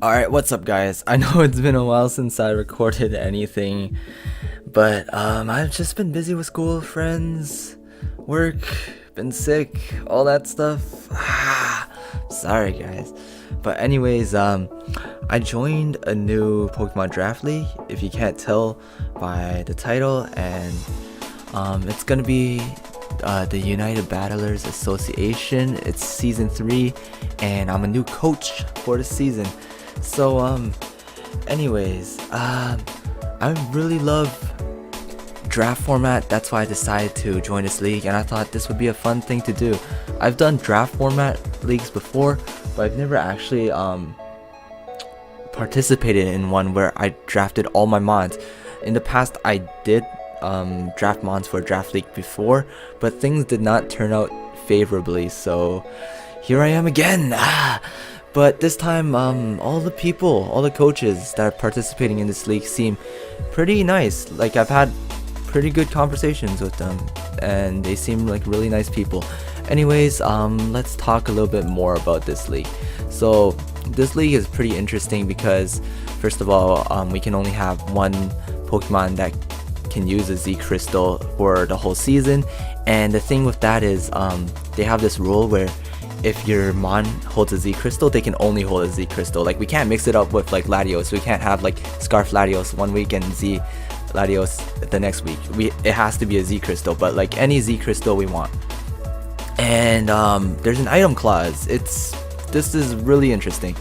Alright, what's up guys? I know it's been a while since I recorded anything, but I've just been busy with school, friends, work, been sick, all that stuff. Sorry guys. But anyways, I joined a new Pokemon Draft League, if you can't tell by the title, and it's gonna be the United Battlers Association. It's season 3, and I'm a new coach for the season. So anyways, I really love draft format. That's why I decided to join this league, and I thought this would be a fun thing to do. I've done draft format leagues before, but I've never actually participated in one where I drafted all my mons. In the past I did draft mons for a draft league before, but things did not turn out favorably, so here I am again. But this time, all the coaches that are participating in this league seem pretty nice. Like, I've had pretty good conversations with them, and they seem like really nice people. Anyways, let's talk a little bit more about this league. So, this league is pretty interesting because, first of all, we can only have one Pokemon that can use a Z Crystal for the whole season. And the thing with that is, they have this rule where if your mon holds a Z Crystal, they can only hold a Z Crystal. Like, we can't mix it up with like Latios. We can't have like Scarf Latios one week and Z Latios the next week. It has to be a Z Crystal, but like any Z Crystal we want. And there's an item clause. This is really interesting.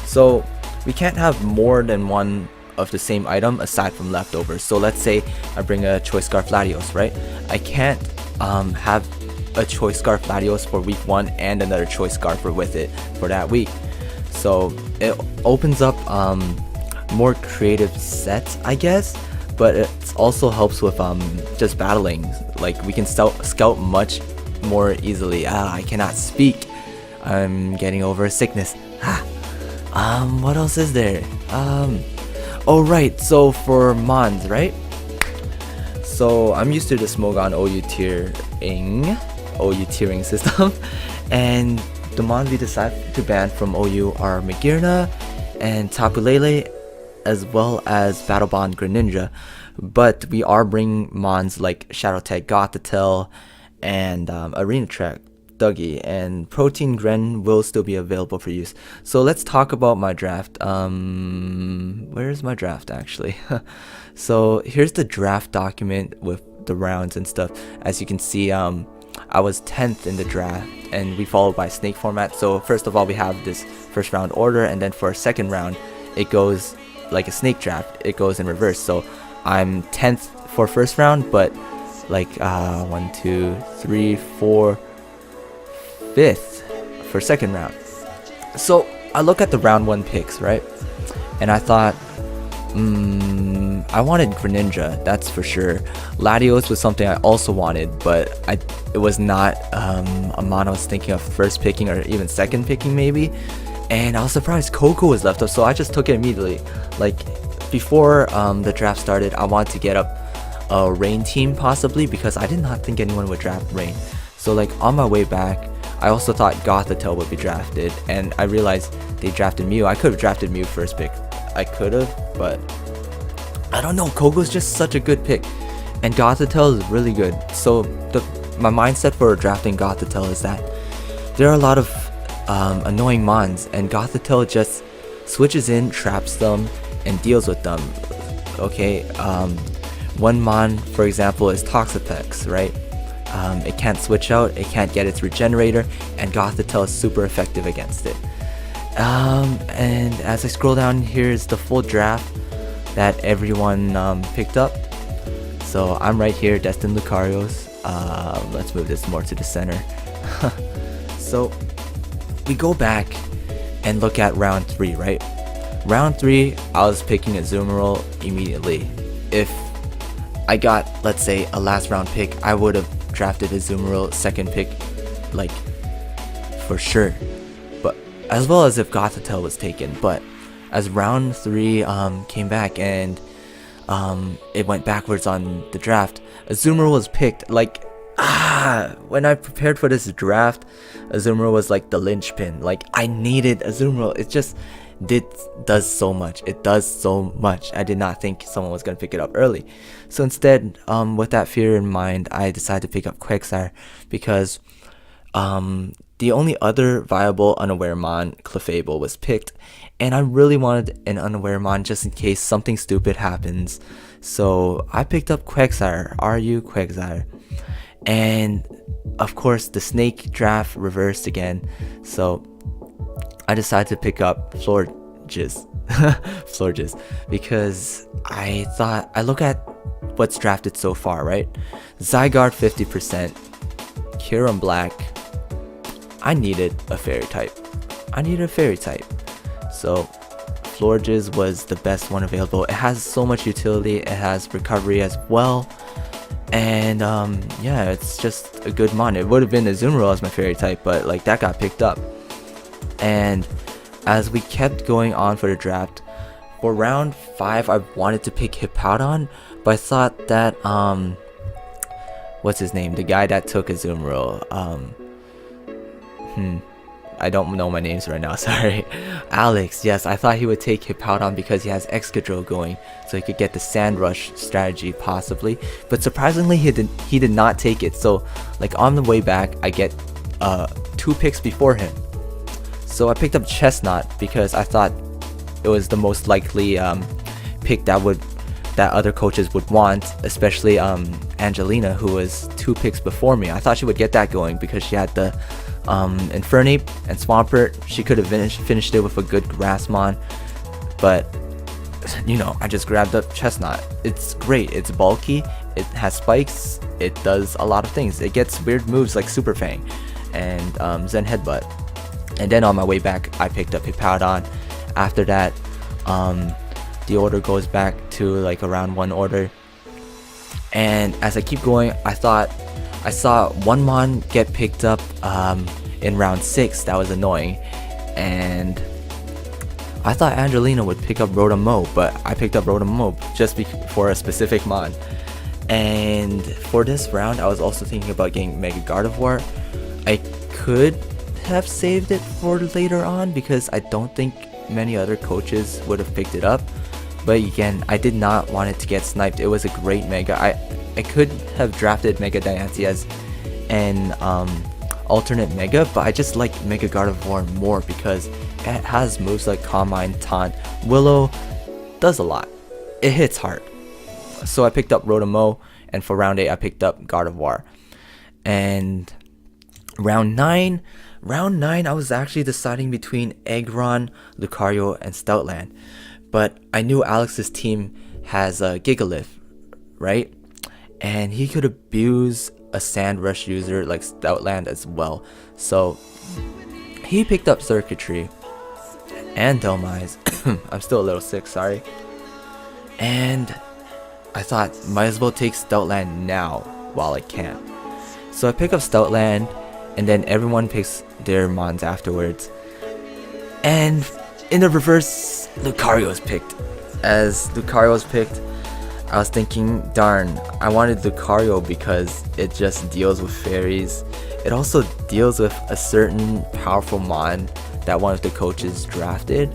So we can't have more than one of the same item aside from leftovers. So let's say I bring a Choice Scarf Latios, right? I can't have a Choice Scarf Latios for week 1 and another Choice Scarfer with it for that week. So it opens up more creative sets, I guess, but it also helps with just battling. Like, we can scout much more easily. I cannot speak. I'm getting over a sickness. What else is there? Oh right, so for mons, right? So I'm used to the Smogon OU tiering system, and the mons we decided to ban from OU are Magearna and Tapu Lele, as well as Battle Bond Greninja. But we are bringing mons like Shadow Tag Gothitelle and Arena Track Dougie, and Protein Gren will still be available for use. So let's talk about my draft. Where's my draft actually? So here's the draft document with the rounds and stuff. As you can see, I was 10th in the draft, and we followed by snake format. So first of all, we have this first round order, and then for a second round, it goes like a snake draft. It goes in reverse. So I'm 10th for first round, but like 1, 2, 3, 4, 5th for second round. So I look at the round 1 picks, right? And I thought, I wanted Greninja, that's for sure. Latios was something I also wanted, but it was not a mon I was thinking of first picking or even second picking maybe. And I was surprised Coco was left up, so I just took it immediately. Like, before the draft started, I wanted to get up a Rain team possibly, because I did not think anyone would draft Rain. So like, on my way back, I also thought Gothitelle would be drafted, and I realized they drafted Mew. I could have drafted Mew first pick. I could have, but I don't know. Kogo's just such a good pick, and Gothitelle is really good. So my mindset for drafting Gothitelle is that there are a lot of annoying mons, and Gothitelle just switches in, traps them, and deals with them. Okay, one mon, for example, is Toxapex, right? It can't switch out, it can't get its regenerator, and Gothitelle is super effective against it. And as I scroll down, here's the full draft that everyone picked up. So I'm right here, Destined Lucarios. Let's move this more to the center. So we go back and look at round 3, right? Round 3, I was picking a Azumarill immediately. If I got, let's say, a last round pick, I would have drafted Azumarill second pick, like, for sure. But as well as if Gothitelle was taken. But as round 3 came back and it went backwards on the draft, Azumarill was picked. Like, when I prepared for this draft, Azumarill was like the linchpin. Like, I needed Azumarill. does so much. It does so much. I did not think someone was gonna pick it up early. So instead, with that fear in mind, I decided to pick up Quagsire because the only other viable unaware mon, Clefable, was picked, and I really wanted an unaware mon just in case something stupid happens. So I picked up Quagsire. Are you Quagsire? And of course, the snake draft reversed again. So I decided to pick up Florges. Florges, because I thought, I look at what's drafted so far, right? Zygarde 50%, Kyurem Black. I needed a fairy type. So Florges was the best one available. It has so much utility. It has recovery as well. And yeah, it's just a good mon. It would have been Azumarill as my fairy type, but like that got picked up. And as we kept going on for the draft, for round 5 I wanted to pick Hippowdon, but I thought that what's his name? The guy that took Azumarill. I don't know my names right now, sorry. Alex, yes, I thought he would take Hippowdon because he has Excadrill going, so he could get the Sand Rush strategy possibly. But surprisingly, he did not take it. So like on the way back, I get 2 picks before him. So I picked up Chestnut because I thought it was the most likely pick that other coaches would want, especially Angelina, who was 2 picks before me. I thought she would get that going because she had the Infernape and Swampert. She could have finished it with a good Grassmon, but you know, I just grabbed up Chestnut. It's great, it's bulky, it has spikes, it does a lot of things. It gets weird moves like Super Fang and Zen Headbutt. And then on my way back, I picked up Hippowdon. After that, the order goes back to like a round 1 order. And as I keep going, I thought I saw one mon get picked up in round 6. That was annoying. And I thought Angelina would pick up Rotom-Mow, but I picked up Rotom-Mow just for a specific mon. And for this round, I was also thinking about getting Mega Gardevoir. I could have saved it for later on because I don't think many other coaches would have picked it up. But again, I did not want it to get sniped. It was a great Mega. I could have drafted Mega Diancie as an alternate Mega, but I just like Mega Gardevoir more because it has moves like Calm Mind, Taunt. Willow does a lot. It hits hard. So I picked up Rotom-Mow, and for round 8 I picked up Gardevoir. And round 9 I was actually deciding between Aggron, Lucario, and Stoutland. But I knew Alex's team has a Gigalith, right? And he could abuse a Sand Rush user like Stoutland as well. So he picked up Circuitry and Dhelmise. I'm still a little sick, sorry. And I thought, might as well take Stoutland now while I can. So I pick up Stoutland, and then everyone picks their mons afterwards. And in the reverse, Lucario was picked. As Lucario was picked, I was thinking, darn, I wanted Lucario because it just deals with fairies. It also deals with a certain powerful mon that one of the coaches drafted.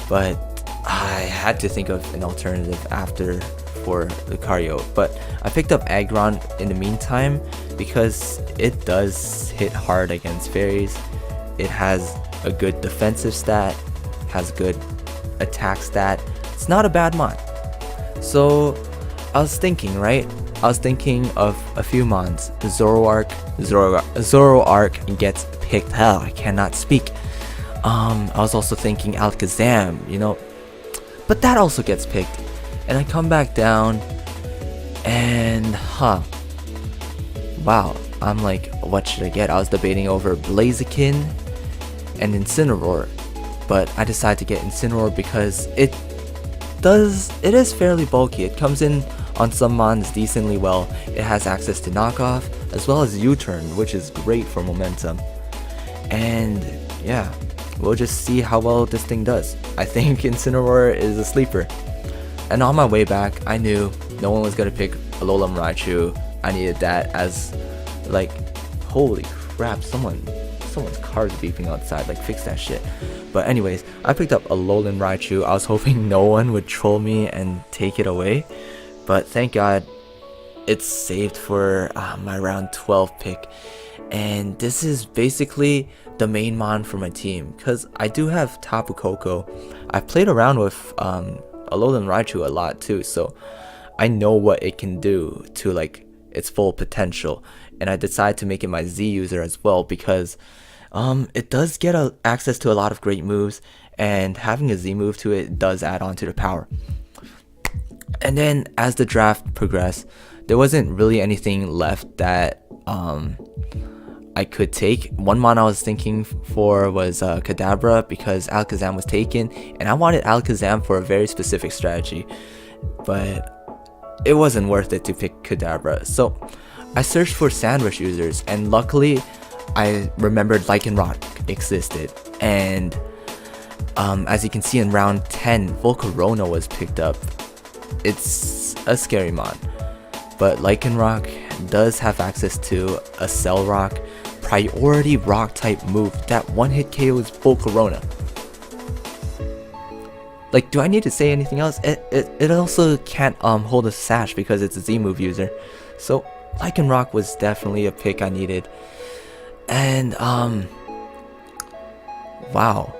But I had to think of an alternative after for Lucario. But I picked up Aggron in the meantime because it does hit hard against fairies. It has a good defensive stat, has good attack stat. It's not a bad mon. So I was thinking, right? I was thinking of a few mons. Zoroark gets picked. Hell, I cannot speak. I was also thinking Alakazam, you know, but that also gets picked. And I come back down, and wow, I'm like, what should I get? I was debating over Blaziken and Incineroar, but I decided to get Incineroar because it is fairly bulky. It comes in on some mons decently well. It has access to knockoff as well as U-turn, which is great for momentum. And yeah, we'll just see how well this thing does. I think Incineroar is a sleeper. And on my way back, I knew no one was gonna pick Alolan Raichu. I needed that as, like, holy crap, someone someone's car is beeping outside, like fix that shit. But anyways, I picked up a Alolan Raichu. I was hoping no one would troll me and take it away, but thank God it's saved for my round 12 pick. And this is basically the main mon for my team, because I do have Tapu Koko. I've played around with Alolan Raichu a lot too, so I know what it can do to like its full potential. And I decided to make it my Z user as well, because it does get access to a lot of great moves, and having a Z move to it does add on to the power. And then as the draft progressed, there wasn't really anything left that I could take. One mon I was thinking for was Kadabra, because Alakazam was taken, and I wanted Alakazam for a very specific strategy, but it wasn't worth it to pick Kadabra. So I searched for Sandrush users, and luckily I remembered Lycanroc existed, and as you can see in round 10, Volcarona was picked up. It's a scary mon, but Lycanroc does have access to a Cell Rock, priority rock type move that one hit KOs Volcarona. Like, do I need to say anything else? It also can't hold a sash because it's a Z move user. So Lycanroc was definitely a pick I needed. And wow,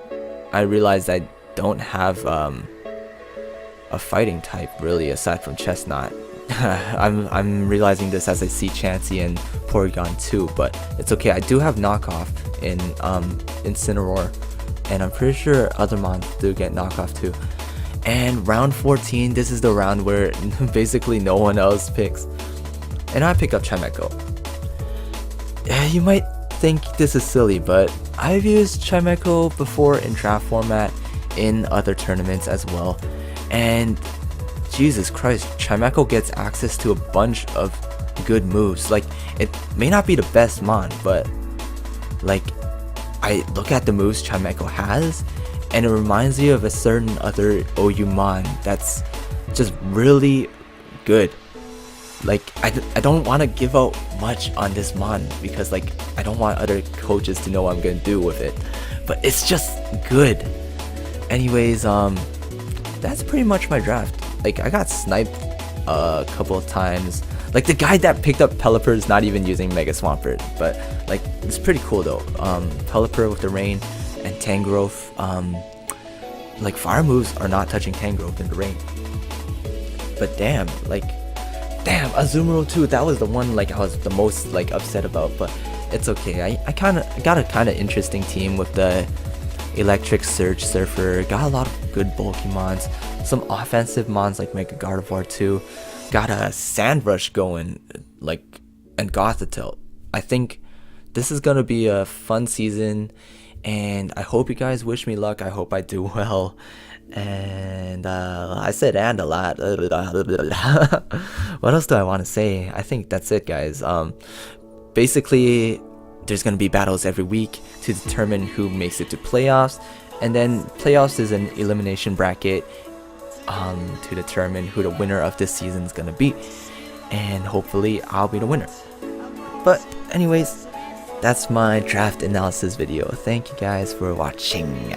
I realized I don't have a fighting type really aside from Chestnut. I'm realizing this as I see Chansey and Porygon too, but it's okay. I do have knockoff in Incineroar, and I'm pretty sure other mons do get knockoff too. And round 14, this is the round where basically no one else picks, and I pick up Chimecho. You might think this is silly, but I've used Chimecho before in draft format, in other tournaments as well, and Jesus Christ, Chimecho gets access to a bunch of good moves. Like, it may not be the best mon, but like, I look at the moves Chimecho has, and it reminds me of a certain other OU mon that's just really good. Like, I don't want to give out much on this mon, because like, I don't want other coaches to know what I'm gonna do with it, but it's just good. Anyways, that's pretty much my draft. Like, I got sniped a couple of times. Like, the guy that picked up Pelipper is not even using Mega Swampert, but like, it's pretty cool though. Pelipper with the rain and Tangrowth. Like, fire moves are not touching Tangrowth in the rain. But damn, Azumarill too. That was the one like I was the most like upset about, but it's okay. I got a kind of interesting team with the Electric Surge Surfer. Got a lot of good bulky mons. Some offensive mons like Mega Gardevoir too. Got a Sandrush going, like, and Gothitelle. I think this is gonna be a fun season, and I hope you guys wish me luck. I hope I do well. And I said and a lot. What else do I want to say? I think that's it, guys. Basically, there's gonna be battles every week to determine who makes it to playoffs, and then playoffs is an elimination bracket to determine who the winner of this season is gonna be, and hopefully I'll be the winner. But anyways, that's my draft analysis video. Thank you guys for watching.